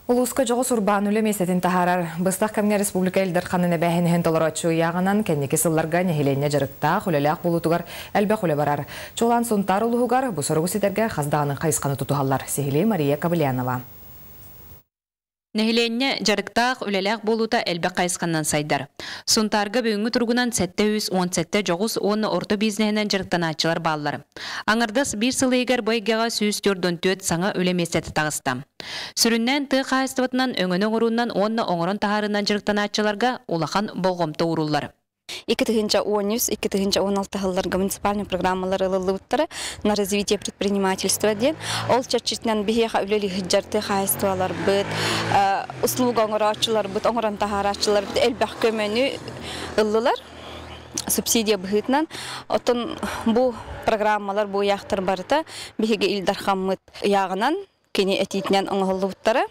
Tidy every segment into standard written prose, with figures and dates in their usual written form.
Улуска жоғы сурбан үлі месетін тахарар. Бұстақ кәмге республика елдер қанына бәхінігін толырачу яғынан кәнеке сылларға нехелене жарықтақ үлеләқ болутуғар әлбәқ үлі барар. Чолан сұнтар ұлығығар бұсырғы сетерге қаздағының қайысқаны тұтуғалар. Сехиле Мария Кабылянова. Нехиленне жарықтақ үлеләқ болута әлбәқ қайысқаннан сайдар. Сұнтарға бүйінгі тұрғынан 717 жоғыз оны орта бизнесінен жарықтанатчылар балылар. Аңырдас бір сылы егер бойгеға сүйіс түрден төт саңа өлеместеті тағысты. Сүріннен ты қайыстыватынан өңіні ғұруннан оны оңырын тағарынан жарықтанатчыларға улахан болғымты ұрулар. 2010-2016 жылдарга муниципальный программалар ылылыптары на развитие предпринимательства ден. Ол чарчитнан бихеха үлели хиджарты хайствалар быт, услуга оңырачылар быт, оңыран тахарачылар быт, элбах көмөнү ыллылар. Субсидия быхытнан. Отон бу программалар бу яқтыр барыта бихеге илдархаммыт яғынан кені этитнен оңылыптары.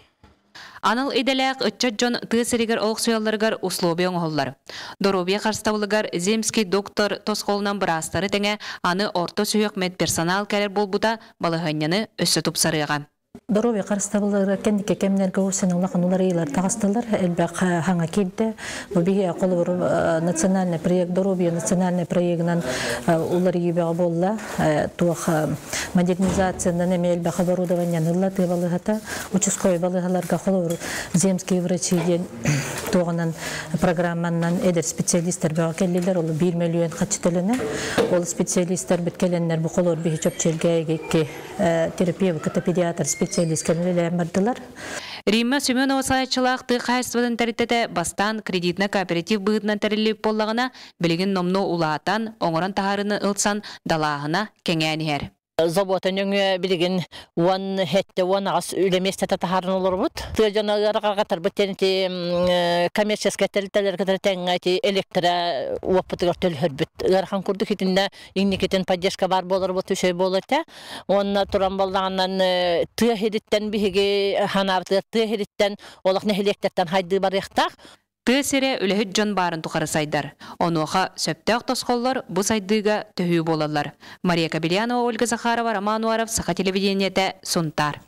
Аныл иделәк үтчат жон тысыригер олқсуяларгар условия оңғылар. Доробия қарстаулыгар земский доктор тосқолынан бұрастары тәңе аны орто сүйек медперсонал кәрер болбута балығаньяны өссі тұпсарыға. Доробия қарстаулыгар кәндеке кәмінерге өрсенің лақын олар ейлер тағыстылар. Әлбәқ хаңа келді. Бұбеге қолы бір национальный проект, Доробия национальный проектінен олар ебеға болла. Туақ модернизациядан әме әлбәқ оборудованиян ұллаты балығата. Учасковый балығаларға қолы бір земский врачиден тоғынан программаннан әдір специалистер бәға кәлелер. Ол 1 миллион қатшытылыны. Ол специалистер біткеленлер бұл қолы бір чөп челгәйге терапия, педиатр специалист кәмелелер бардылар. Римма Семенова сайчылақты қайыстывадың тәріттеті бастан кредитна кооператив бұғытынан тәріліп болағына білігін номну улаатан, оңыран тағарыны ылтсан далағына кәңәнігер. Заботан өңі білігін он ағас үлеместеті тахарын олар бұд. Түйжанағары қарғатар бұттенеті коммерческә тәлітелер кәдір тәңі электра уаппытығар төлхөр бұд. Ғархан күрді кетінде еңнекетін поддержка бар болар бұд үшей болар та. Онына тұран болағынан түйі хедеттен бігі ханарды түйі хедеттен олақ нәхелектеттен хайды бар еқтақ. Тысыре үліхіт жон барын тұқары сайдар. Онуға сөптәқ тосқоллар бұ сайдыға төхі болалар. Мария Кабылянова, Ольга Захарова, Роман Уаров, Саха телевидениеті, Сұнтар.